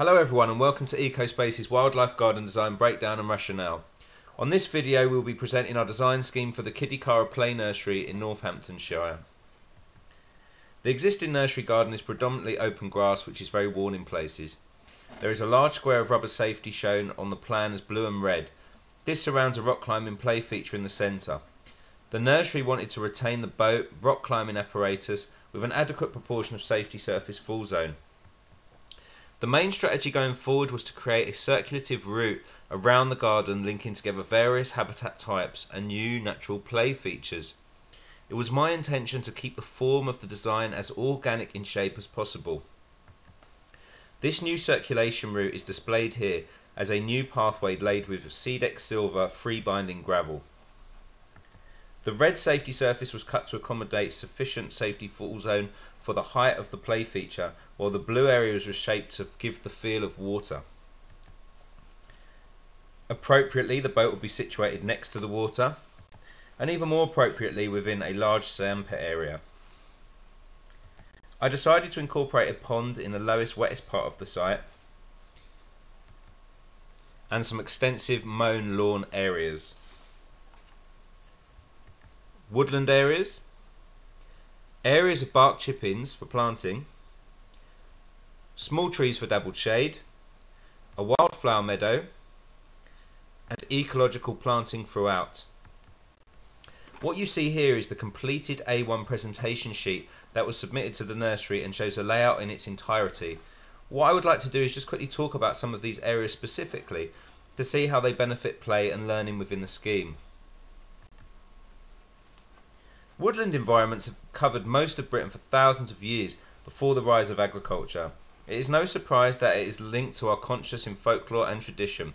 Hello everyone and welcome to Ecospaces Wildlife Garden Design Breakdown and Rationale. On this video we'll be presenting our design scheme for the Kiddi Carra Day Nursery in Northamptonshire. The existing nursery garden is predominantly open grass which is very worn in places. There is a large square of rubber safety shown on the plan as blue and red. This surrounds a rock climbing play feature in the centre. The nursery wanted to retain the boat, rock climbing apparatus with an adequate proportion of safety surface fall zone. The main strategy going forward was to create a circulative route around the garden linking together various habitat types and new natural play features. It was my intention to keep the form of the design as organic in shape as possible. This new circulation route is displayed here as a new pathway laid with Cedex Silver free binding gravel. The red safety surface was cut to accommodate sufficient safety fall zone for the height of the play feature, while the blue areas were shaped to give the feel of water. Appropriately, the boat will be situated next to the water, and even more appropriately within a large sandpit area. I decided to incorporate a pond in the lowest, wettest part of the site, and some extensive mown lawn areas. Woodland areas of bark chippings for planting, small trees for dabbled shade, a wildflower meadow, and ecological planting throughout. What you see here is the completed A1 presentation sheet that was submitted to the nursery and shows a layout in its entirety. What I would like to do is just quickly talk about some of these areas specifically to see how they benefit play and learning within the scheme. Woodland environments have covered most of Britain for thousands of years before the rise of agriculture. It is no surprise that it is linked to our conscious in folklore and tradition.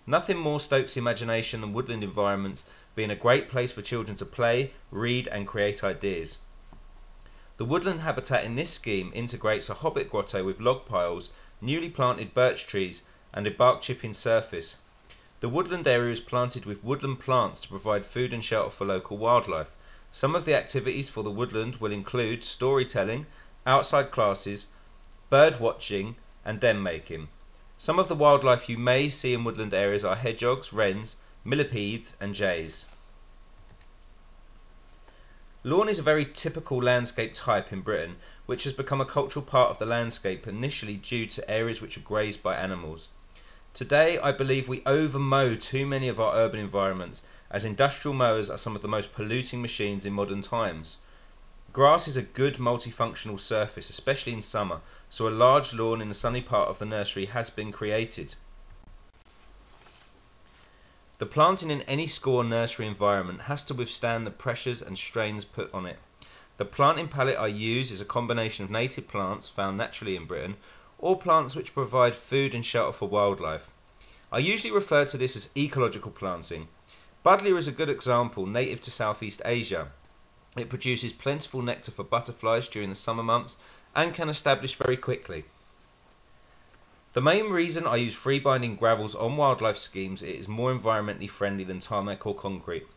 Nothing more stokes the imagination than woodland environments being a great place for children to play, read and create ideas. The woodland habitat in this scheme integrates a hobbit grotto with log piles, newly planted birch trees and a bark chipping surface. The woodland area is planted with woodland plants to provide food and shelter for local wildlife. Some of the activities for the woodland will include storytelling, outside classes, bird watching and den making. Some of the wildlife you may see in woodland areas are hedgehogs, wrens, millipedes and jays. Lawn is a very typical landscape type in Britain which has become a cultural part of the landscape initially due to areas which are grazed by animals. Today I believe we overmow too many of our urban environments as industrial mowers are some of the most polluting machines in modern times. Grass is a good multifunctional surface, especially in summer, so a large lawn in the sunny part of the nursery has been created. The planting in any school or nursery environment has to withstand the pressures and strains put on it. The planting palette I use is a combination of native plants found naturally in Britain, or plants which provide food and shelter for wildlife. I usually refer to this as ecological planting. Buddleia is a good example, native to Southeast Asia. It produces plentiful nectar for butterflies during the summer months and can establish very quickly. The main reason I use free binding gravels on wildlife schemes is it is more environmentally friendly than tarmac or concrete.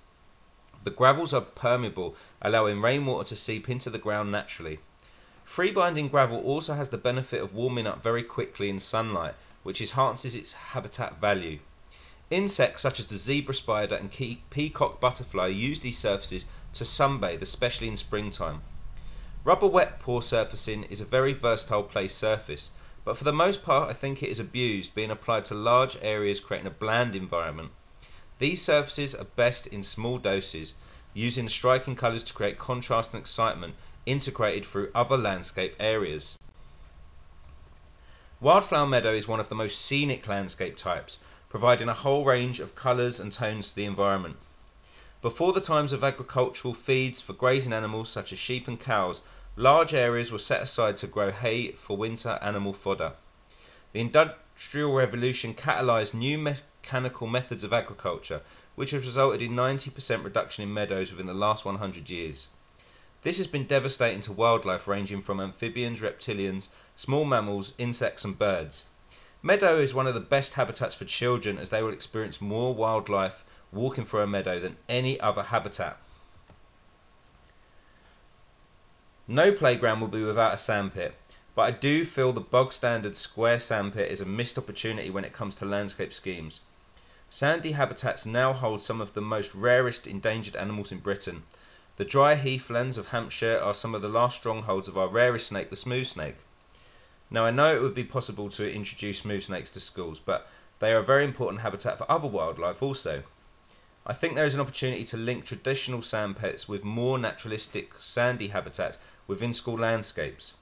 The gravels are permeable, allowing rainwater to seep into the ground naturally. Free binding gravel also has the benefit of warming up very quickly in sunlight, which enhances its habitat value. Insects such as the zebra spider and peacock butterfly use these surfaces to sunbathe, especially in springtime. Rubber wet pour surfacing is a very versatile play surface, but for the most part I think it is abused, being applied to large areas creating a bland environment. These surfaces are best in small doses, using striking colours to create contrast and excitement integrated through other landscape areas. Wildflower meadow is one of the most scenic landscape types, providing a whole range of colours and tones to the environment. Before the times of agricultural feeds for grazing animals such as sheep and cows, large areas were set aside to grow hay for winter animal fodder. The Industrial Revolution catalysed new mechanical methods of agriculture, which has resulted in 90% reduction in meadows within the last 100 years. This has been devastating to wildlife ranging from amphibians, reptilians, small mammals, insects and birds. Meadow is one of the best habitats for children as they will experience more wildlife walking through a meadow than any other habitat. No playground will be without a sandpit. but I do feel the bog standard square sandpit is a missed opportunity when it comes to landscape schemes. Sandy habitats now hold some of the most rarest endangered animals in Britain. The dry heathlands of Hampshire are some of the last strongholds of our rarest snake, the smooth snake. Now I know it would be possible to introduce smooth snakes to schools, but they are a very important habitat for other wildlife also. I think there is an opportunity to link traditional sandpits with more naturalistic sandy habitats within school landscapes.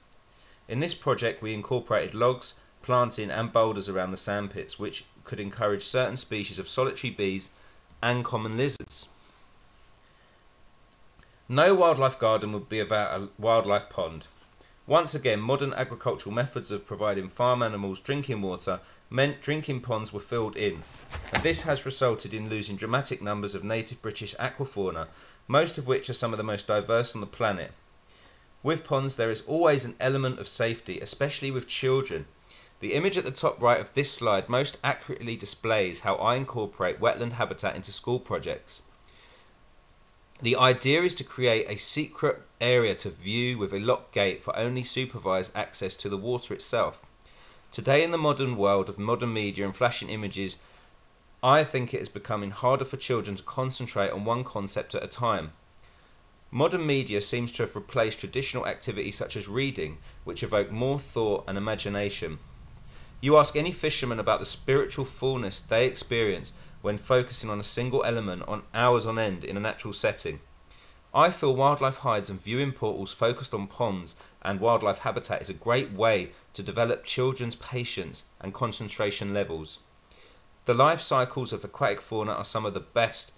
In this project we incorporated logs, planting and boulders around the sandpits, which could encourage certain species of solitary bees and common lizards. No wildlife garden would be without a wildlife pond. Once again, modern agricultural methods of providing farm animals drinking water meant drinking ponds were filled in, and this has resulted in losing dramatic numbers of native British aquafauna, most of which are some of the most diverse on the planet. With ponds there is always an element of safety, especially with children. The image at the top right of this slide most accurately displays how I incorporate wetland habitat into school projects. The idea is to create a secret area to view with a locked gate for only supervised access to the water itself. Today, in the modern world of modern media and flashing images, I think it is becoming harder for children to concentrate on one concept at a time. Modern media seems to have replaced traditional activities such as reading, which evoke more thought and imagination. You ask any fisherman about the spiritual fullness they experience when focusing on a single element on hours on end in a natural setting. I feel wildlife hides and viewing portals focused on ponds and wildlife habitat is a great way to develop children's patience and concentration levels. The life cycles of aquatic fauna are some of the best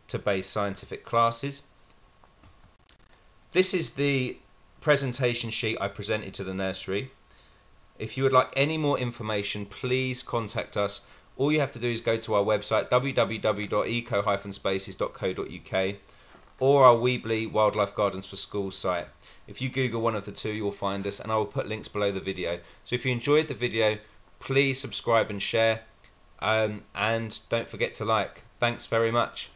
to base scientific classes. This is the presentation sheet I presented to the nursery. If you would like any more information, please contact us. All you have to do is go to our website www.eco-spaces.co.uk or our Weebly Wildlife Gardens for Schools site. If you Google one of the two, you'll find us, and I will put links below the video. So if you enjoyed the video, please subscribe and share, and don't forget to like. Thanks very much.